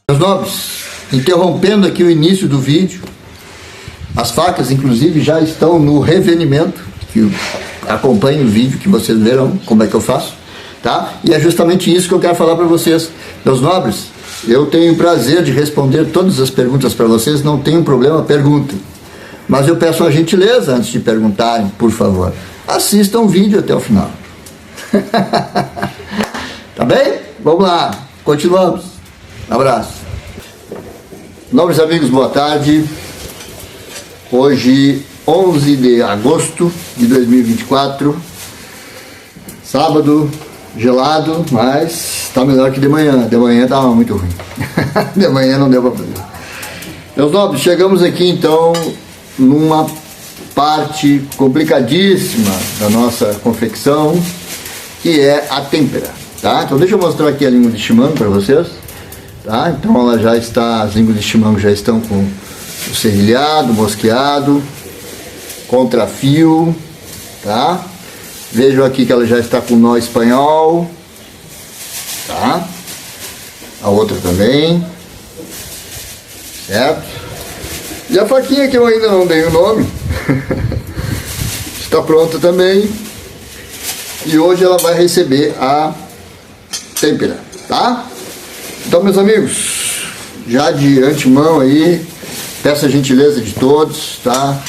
Meus nobres, interrompendo aqui o início do vídeo, as facas inclusive já estão no revenimento, que acompanhe o vídeo que vocês verão como é que eu faço, tá? E é justamente isso que eu quero falar para vocês. Meus nobres, eu tenho o prazer de responder todas as perguntas para vocês, não tem problema, perguntem. Mas eu peço uma gentileza antes de perguntarem, por favor, assistam o vídeo até o final. Tá bem? Vamos lá, continuamos. Abraço. Nobres amigos, boa tarde. Hoje, 11 de agosto de 2024, sábado, gelado, mas está melhor que de manhã. De manhã estava muito ruim. De manhã não deu para fazer. Meus nobres, chegamos aqui então numa parte complicadíssima da nossa confecção, que é a têmpera, tá? Então deixa eu mostrar aqui a língua de chimango para vocês, tá? Então ela já está, as línguas de chimango já estão com o serrilhado, mosqueado, contrafio, tá? Vejam aqui que ela já está com nó espanhol, tá? A outra também, certo? E a faquinha que eu ainda não dei o nome, está pronta também. E hoje ela vai receber a têmpera, tá? Então, meus amigos, já de antemão aí, peço a gentileza de todos, tá?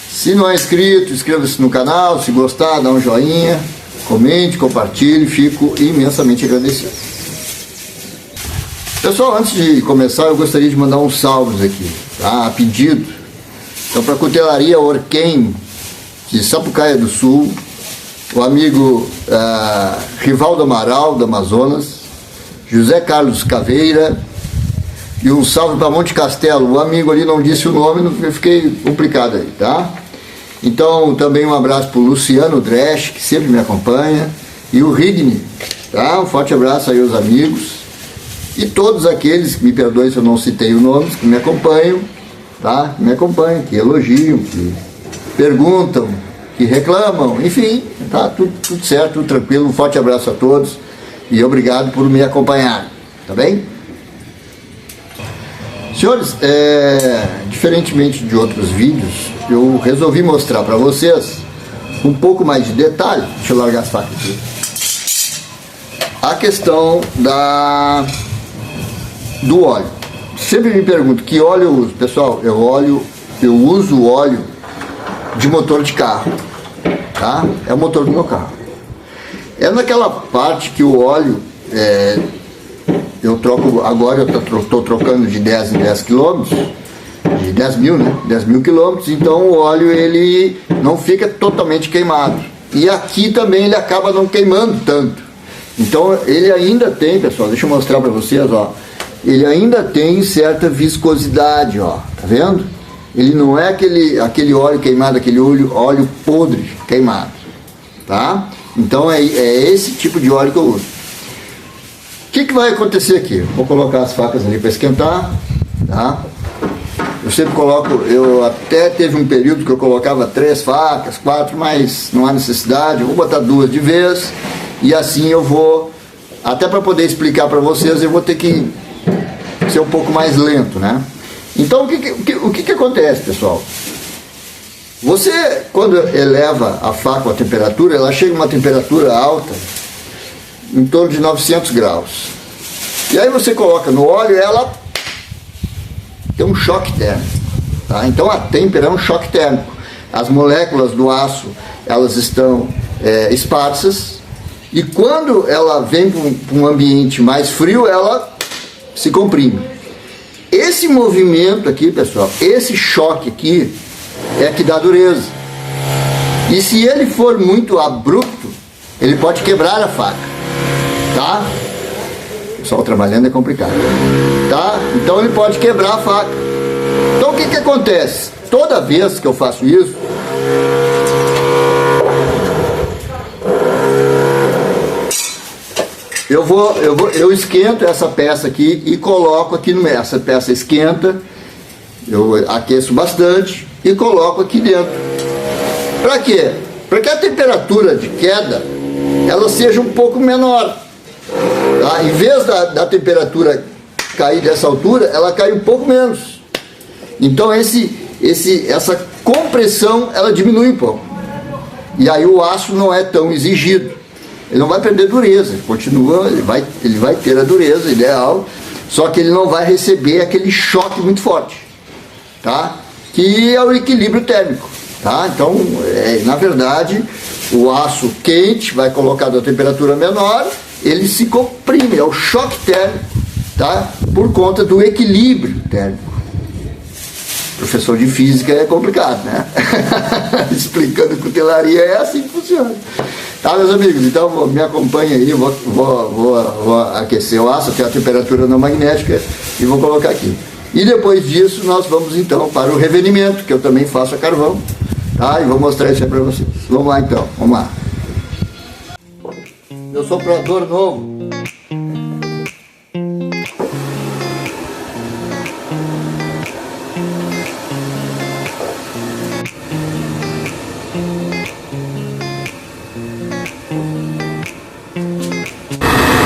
Se não é inscrito, inscreva-se no canal, se gostar, dá um joinha, comente, compartilhe, fico imensamente agradecido. Pessoal, antes de começar, eu gostaria de mandar uns salvos aqui, tá? A pedido. Então, para a Cutelaria Orquem, de Sapucaia do Sul, o amigo Rivaldo Amaral, do Amazonas, José Carlos Caveira, e um salve para Monte Castelo. O amigo ali não disse o nome, eu fiquei complicado aí, tá? Então, também um abraço para o Luciano Dresch, que sempre me acompanha, e o Rigni, tá? Um forte abraço aí aos amigos. E todos aqueles, me perdoem se eu não citei o nome, que me acompanham, tá? Que me acompanham, que elogiam, que perguntam, que reclamam, enfim, tá tudo certo, tudo tranquilo. Um forte abraço a todos e obrigado por me acompanhar, tá bem? Senhores, diferentemente de outros vídeos, eu resolvi mostrar para vocês um pouco mais de detalhe. Deixa eu largar as facas aqui. A questão do óleo. Sempre me pergunto que óleo eu uso. Pessoal, eu uso óleo de motor de carro, tá? É o motor do meu carro. É naquela parte que o óleo, eu troco, agora eu estou trocando de 10 em 10 quilômetros, de 10 mil, né? 10 mil quilômetros, então o óleo ele não fica totalmente queimado. E aqui também ele acaba não queimando tanto. Então ele ainda tem, pessoal, deixa eu mostrar para vocês, ó. Ele ainda tem certa viscosidade, ó, tá vendo? Ele não é aquele óleo queimado, aquele óleo podre queimado, tá? Então é esse tipo de óleo que eu uso. O que vai acontecer aqui? Vou colocar as facas ali para esquentar, tá? Eu sempre coloco, eu até teve um período que eu colocava 3 facas, 4, mas não há necessidade, eu vou botar 2 de vez, e assim eu vou, até para poder explicar para vocês, eu vou ter que ser um pouco mais lento, né? Então, o que acontece, pessoal? Você, quando eleva a faca à temperatura, ela chega a uma temperatura alta, em torno de 900 graus. E aí você coloca no óleo, ela tem um choque térmico, tá? Então a têmpera é um choque térmico. As moléculas do aço, elas estão esparsas, e quando ela vem para um ambiente mais frio, ela se comprime. Esse movimento aqui, pessoal, esse choque aqui é que dá dureza. E se ele for muito abrupto, ele pode quebrar a faca, tá? O pessoal trabalhando é complicado, tá? Então ele pode quebrar a faca. Então o que acontece? Toda vez que eu faço isso, eu esquento essa peça aqui e coloco aqui no meio. Essa peça esquenta, eu aqueço bastante e coloco aqui dentro. Para quê? Para que a temperatura de queda ela seja um pouco menor, tá? Em vez da temperatura cair dessa altura, ela cai um pouco menos. Então essa compressão, ela diminui um pouco. E aí o aço não é tão exigido. Ele não vai perder dureza, continua, ele vai ter a dureza ideal, só que ele não vai receber aquele choque muito forte, tá? Que é o equilíbrio térmico, tá? Então, na verdade, o aço quente vai colocado a temperatura menor, ele se comprime, é o choque térmico, tá? Por conta do equilíbrio térmico. Professor de física é complicado, né? Explicando cutelaria é assim que funciona. Tá, meus amigos? Então me acompanha aí, vou aquecer o aço até a temperatura não magnética e vou colocar aqui. E depois disso nós vamos então para o revenimento, que eu também faço a carvão, tá? E vou mostrar isso aí para vocês. Vamos lá então, vamos lá. Meu soprador novo.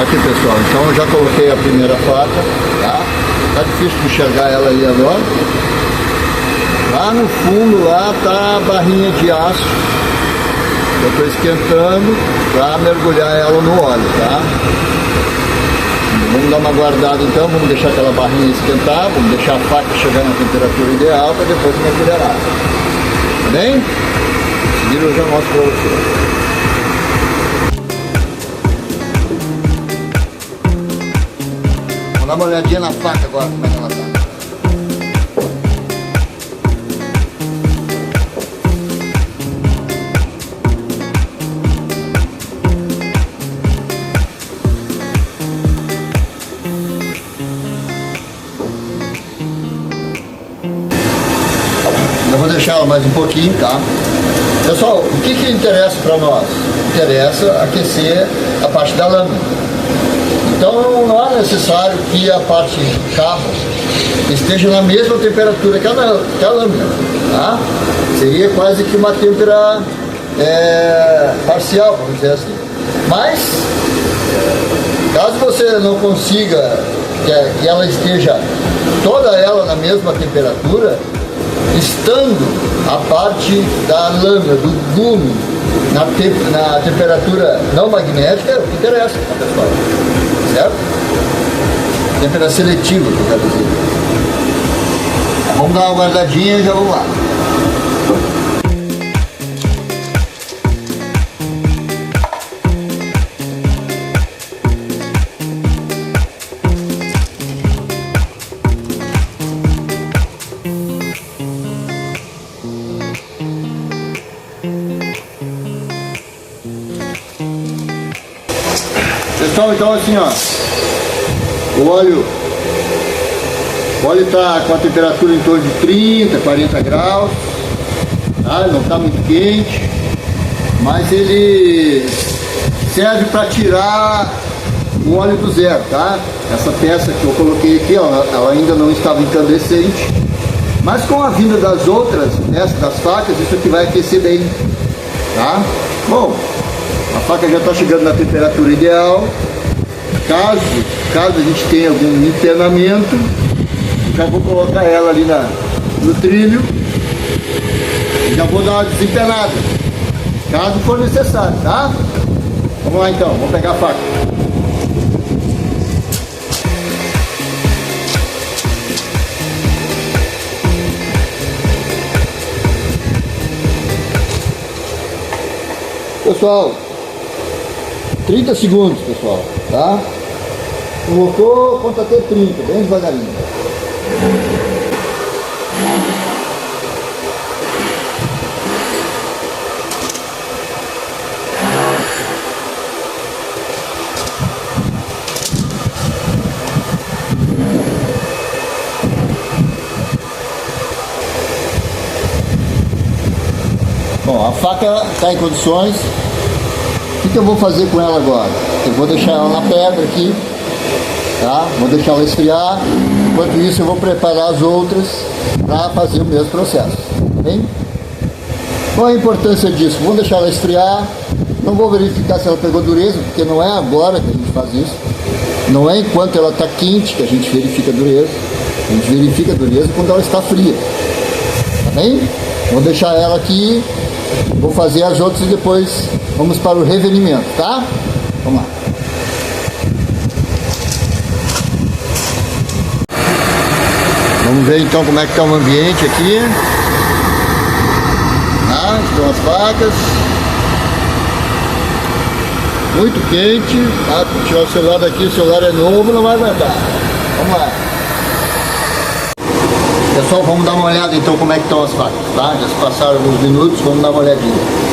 Aqui, pessoal, então eu já coloquei a primeira faca, tá? Tá difícil de enxergar ela ali agora. Lá no fundo, lá tá a barrinha de aço. Eu estou esquentando para mergulhar ela no óleo, tá? Vamos dar uma guardada então, vamos deixar aquela barrinha esquentar, vamos deixar a faca chegar na temperatura ideal para depois mergulhar ela. Tá bem? Em seguida eu já mostro para vocês. Dá uma olhadinha na faca agora, como é que ela tá. Eu vou deixar ela mais um pouquinho, tá? Pessoal, o que interessa para nós? Interessa aquecer a parte da lâmina. Então não é necessário que a parte de cabo esteja na mesma temperatura que a lâmina, tá? Seria quase que uma temperatura parcial, vamos dizer assim. Mas, caso você não consiga que ela esteja toda ela na mesma temperatura, estando a parte da lâmina, do gume, na temperatura não magnética, é o que interessa, tá, pessoal? Certo? Temperatura seletiva, que eu quero dizer. Vamos dar uma guardadinha e já vamos lá. Pessoal, então assim, ó, o óleo está com a temperatura em torno de 30, 40 graus, tá? Ele não está muito quente, mas ele serve para tirar o óleo do zero, tá? Essa peça que eu coloquei aqui, ó, ela ainda não estava incandescente, mas com a vinda das outras peças, das facas, isso aqui vai aquecer bem, tá? Bom, a faca já está chegando na temperatura ideal. Caso a gente tenha algum internamento, já vou colocar ela ali no trilho e já vou dar uma desempenada, caso for necessário, tá? Vamos lá então, vamos pegar a faca. Pessoal, 30 segundos, pessoal, tá? Colocou, conta até 30, bem devagarinho. Bom, a faca está em condições. O que eu vou fazer com ela agora? Eu vou deixar ela na pedra aqui, tá? Vou deixar ela esfriar. Enquanto isso eu vou preparar as outras para fazer o mesmo processo, tá bem? Qual a importância disso? Vou deixar ela esfriar. Não vou verificar se ela pegou dureza, porque não é agora que a gente faz isso. Não é enquanto ela está quente que a gente verifica a dureza. A gente verifica a dureza quando ela está fria. Tá bem? Vou deixar ela aqui, vou fazer as outras e depois vamos para o revenimento, tá? Vamos lá. Vamos ver então como é que está o ambiente aqui. Tá? Estão as facas. Muito quente. Tá? Vou tirar o celular daqui, o celular é novo, não vai aguentar. Vamos lá. Pessoal, vamos dar uma olhada então como é que estão as facas, tá? Já se passaram alguns minutos, vamos dar uma olhadinha.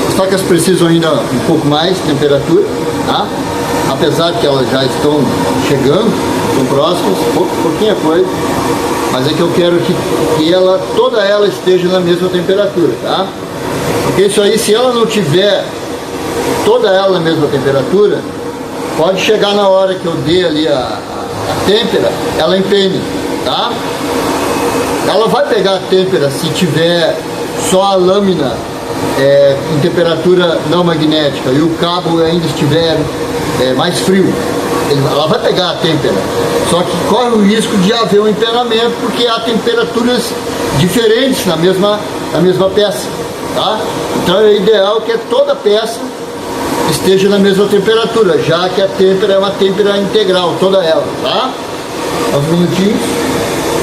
As facas precisam ainda um pouco mais de temperatura, tá? Apesar que elas já estão chegando, estão próximas, pouquinha coisa, mas é que eu quero que ela, toda ela esteja na mesma temperatura, tá? Porque isso aí, se ela não tiver toda ela na mesma temperatura, pode chegar na hora que eu dê ali a têmpera, ela empene, tá? Ela vai pegar a têmpera se tiver só a lâmina em temperatura não magnética e o cabo ainda estiver mais frio, ela vai pegar a têmpera, só que corre o risco de haver um empenamento porque há temperaturas diferentes na mesma peça, tá? Então é ideal que toda peça esteja na mesma temperatura, já que a têmpera é uma têmpera integral, toda ela, tá? Uns minutinhos.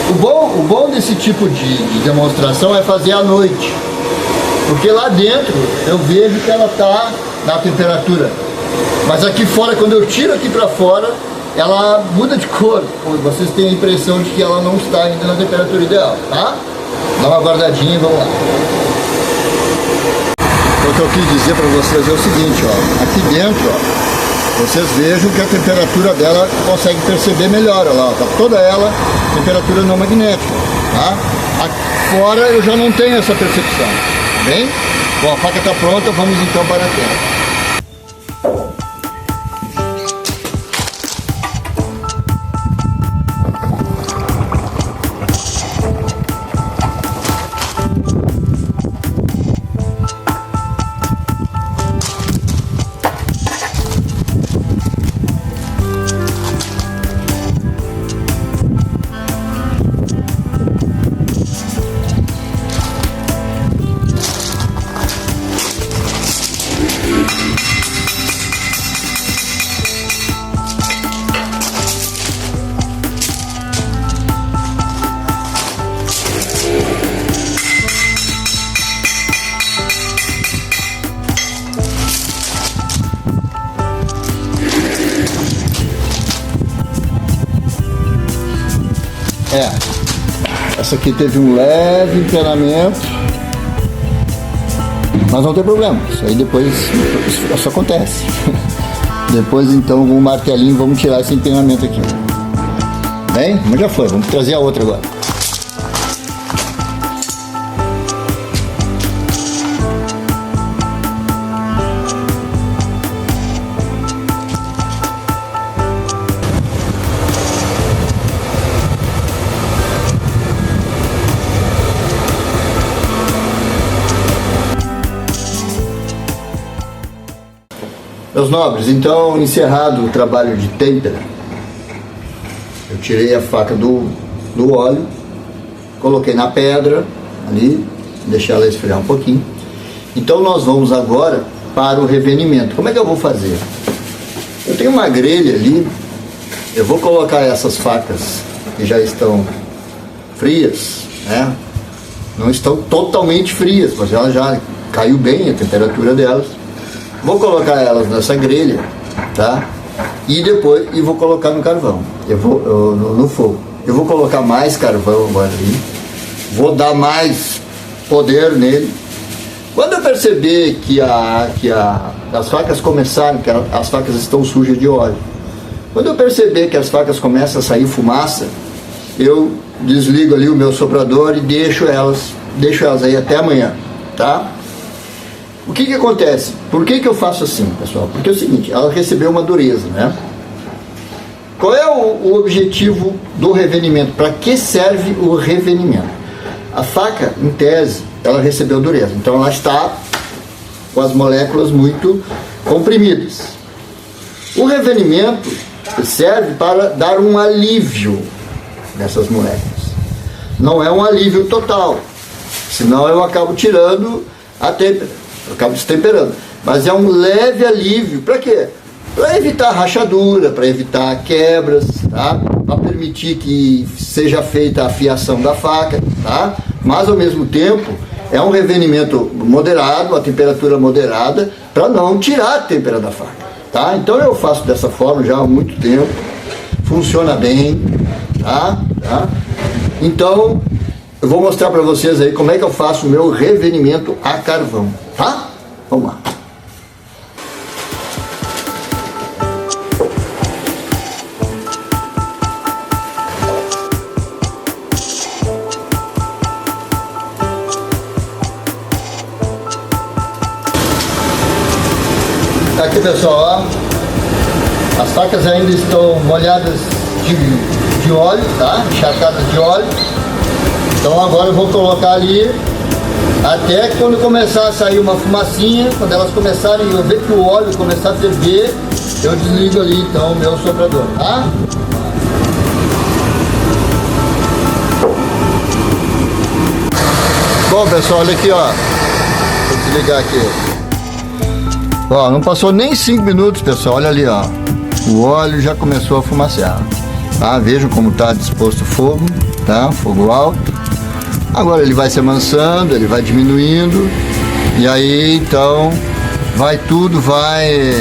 O bom desse tipo de demonstração é fazer à noite, porque lá dentro eu vejo que ela está na temperatura, mas aqui fora, quando eu tiro aqui para fora, ela muda de cor. Vocês têm a impressão de que ela não está ainda na temperatura ideal, tá? Dá uma guardadinha e vamos lá. Então, o que eu quis dizer para vocês é o seguinte, ó, aqui dentro, ó, vocês vejam que a temperatura dela consegue perceber melhor, ó, lá, tá toda ela temperatura não magnética, tá? Aqui fora eu já não tenho essa percepção. Bem? Bom, a faca está pronta, vamos então para a tela. Essa aqui teve um leve empenamento, mas não tem problema, isso aí depois isso acontece. Depois então com o martelinho vamos tirar esse empenamento aqui. Bem, mas já foi, vamos trazer a outra agora. Meus nobres, então encerrado o trabalho de têmpera, eu tirei a faca do óleo, coloquei na pedra ali, deixei ela esfriar um pouquinho. Então nós vamos agora para o revenimento. Como é que eu vou fazer? Eu tenho uma grelha ali, eu vou colocar essas facas que já estão frias, né? Não estão totalmente frias, mas ela já caiu bem a temperatura delas. Vou colocar elas nessa grelha, tá? E depois vou colocar no carvão. No fogo. Eu vou colocar mais carvão agora ali. Vou dar mais poder nele. Quando eu perceber que as facas começarem, que as facas estão sujas de óleo. Quando eu perceber que as facas começam a sair fumaça, eu desligo ali o meu soprador e deixo elas aí até amanhã, tá? O que acontece? Por que eu faço assim, pessoal? Porque é o seguinte, ela recebeu uma dureza, né? Qual é o objetivo do revenimento? Para que serve o revenimento? A faca, em tese, ela recebeu dureza, então ela está com as moléculas muito comprimidas. O revenimento serve para dar um alívio nessas moléculas. Não é um alívio total, senão eu acabo tirando a têmpera, eu acabo destemperando. Mas é um leve alívio, para quê? Para evitar rachadura, para evitar quebras, tá? Para permitir que seja feita a afiação da faca, tá? Mas ao mesmo tempo é um revenimento moderado, a temperatura moderada, para não tirar a têmpera da faca, tá? Então eu faço dessa forma já há muito tempo, funciona bem, tá? Então eu vou mostrar para vocês aí como é que eu faço o meu revenimento a carvão, tá? Vamos lá. Aqui, pessoal, ó, as facas ainda estão molhadas de óleo, tá? Encharcadas de óleo. Então agora eu vou colocar ali até que quando começar a sair uma fumacinha, quando elas começarem, eu ver que o óleo começar a ferver, eu desligo ali então o meu soprador, tá? Bom, pessoal, olha aqui, ó. Vou desligar aqui. Ó, não passou nem 5 minutos, pessoal, olha ali, ó. O óleo já começou a fumacear, tá? Vejam como está disposto o fogo, tá? Fogo alto. Agora ele vai se amansando, ele vai diminuindo. E aí, então, tudo vai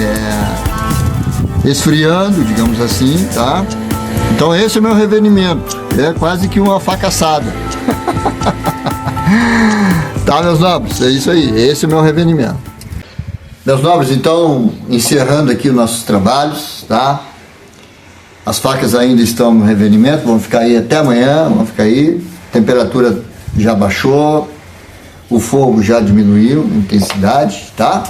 esfriando, digamos assim, tá? Então esse é o meu revenimento. É quase que uma faca assada. Tá, meus nobres? É isso aí. Esse é o meu revenimento. Meus nobres, então, encerrando aqui os nossos trabalhos, tá? As facas ainda estão no revenimento, vão ficar aí até amanhã, vão ficar aí. A temperatura já baixou, o fogo já diminuiu, a intensidade, tá?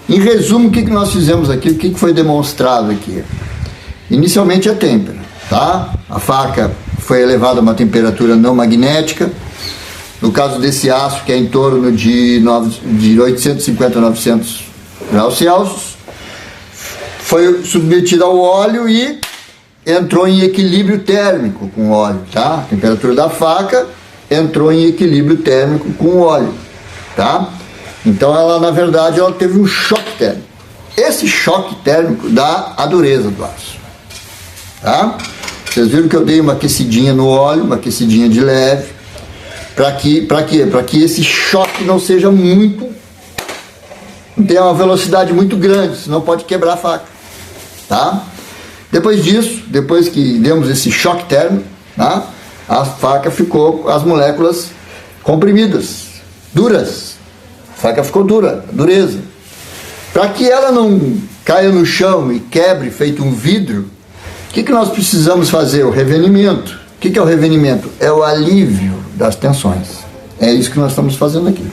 Em resumo, o que nós fizemos aqui, o que foi demonstrado aqui? Inicialmente a têmpera, tá? A faca foi elevada a uma temperatura não magnética. No caso desse aço, que é em torno de 850 a 900 graus Celsius, foi submetido ao óleo e entrou em equilíbrio térmico com o óleo, tá? A temperatura da faca entrou em equilíbrio térmico com o óleo, tá? Então ela, na verdade, ela teve um choque térmico. Esse choque térmico dá a dureza do aço, tá? Vocês viram que eu dei uma aquecidinha no óleo, uma aquecidinha de leve, para quê? Para que esse choque não seja muito, não tenha uma velocidade muito grande, senão pode quebrar a faca, tá? Depois disso, depois que demos esse choque térmico, tá? A faca ficou com as moléculas comprimidas, duras. A faca ficou dura, dureza. Para que ela não caia no chão e quebre feito um vidro, o que nós precisamos fazer? O revenimento. O que é o revenimento? É o alívio das tensões. É isso que nós estamos fazendo aqui.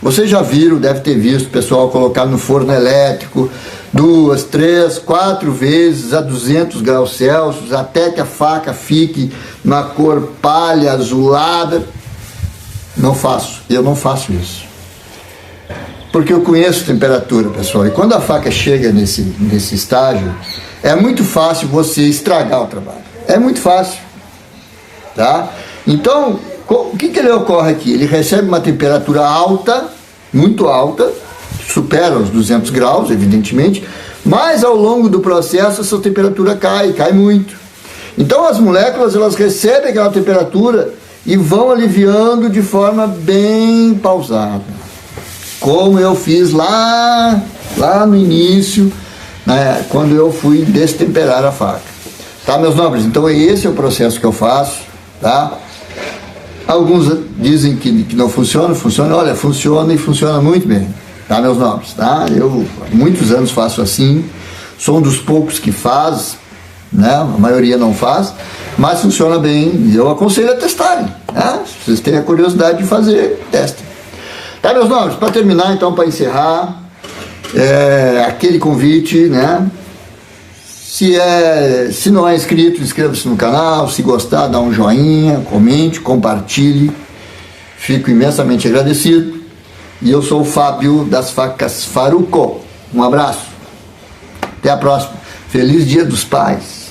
Vocês já viram, deve ter visto o pessoal colocar no forno elétrico 2, 3, 4 vezes a 200 graus Celsius, até que a faca fique na cor palha, azulada. Não faço, eu não faço isso. Porque eu conheço temperatura, pessoal, e quando a faca chega nesse estágio, é muito fácil você estragar o trabalho. É muito fácil, tá? Então, o que ele ocorre aqui? Ele recebe uma temperatura alta, muito alta, supera os 200 graus, evidentemente, mas ao longo do processo essa temperatura cai muito. Então as moléculas, elas recebem aquela temperatura e vão aliviando de forma bem pausada, como eu fiz lá no início, né, quando eu fui destemperar a faca. Tá, meus nobres? Então esse é o processo que eu faço, tá? Alguns dizem que não funciona, olha, funciona e funciona muito bem, tá, meus nobres, tá? Eu há muitos anos faço assim, sou um dos poucos que faz, né? A maioria não faz, mas funciona bem e eu aconselho a testarem, né? Se vocês têm a curiosidade de fazer, testem. Tá, meus nobres? Para terminar, então, para encerrar, aquele convite, né? Se não é inscrito, inscreva-se no canal. Se gostar, dá um joinha, comente, compartilhe. Fico imensamente agradecido. E eu sou o Fábio das Facas Farruco. Um abraço. Até a próxima. Feliz Dia dos Pais.